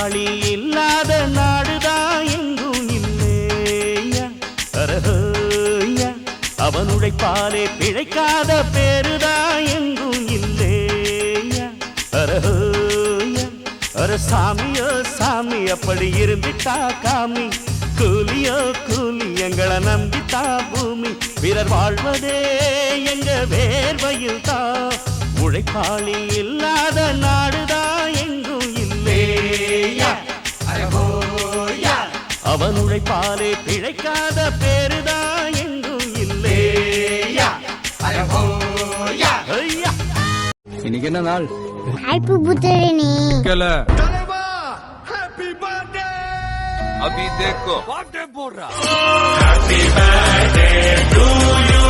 உழைப்பாளி இல்லாத நாடுதான் எங்கும் இல்லையா. அரஹோயா, அவன் உழைப்பாலே பிழைக்காத பேருதான் எங்கும் இல்லையா. அரஹோயா, அர சாமியோ சாமி அப்படி இருந்துட்டா காமி. கூலியோ கூலி எங்களை நம்பித்தா பூமி. பிறர் வாழ்வதே எங்க வேர்வையில் தான். உழைப்பாளி இல்லாத நாடுதான் எங்கும் இல்லையா. அவன் உழைப்பாலே பிழைக்காத பேருதான் எங்கும் இல்லையா. இன்னைக்கு என்ன நாள்? ஹாப்பி பர்த்டே நீ अभी देखो बर्थडे बोल रहा हैप्पी बर्थडे टू यू।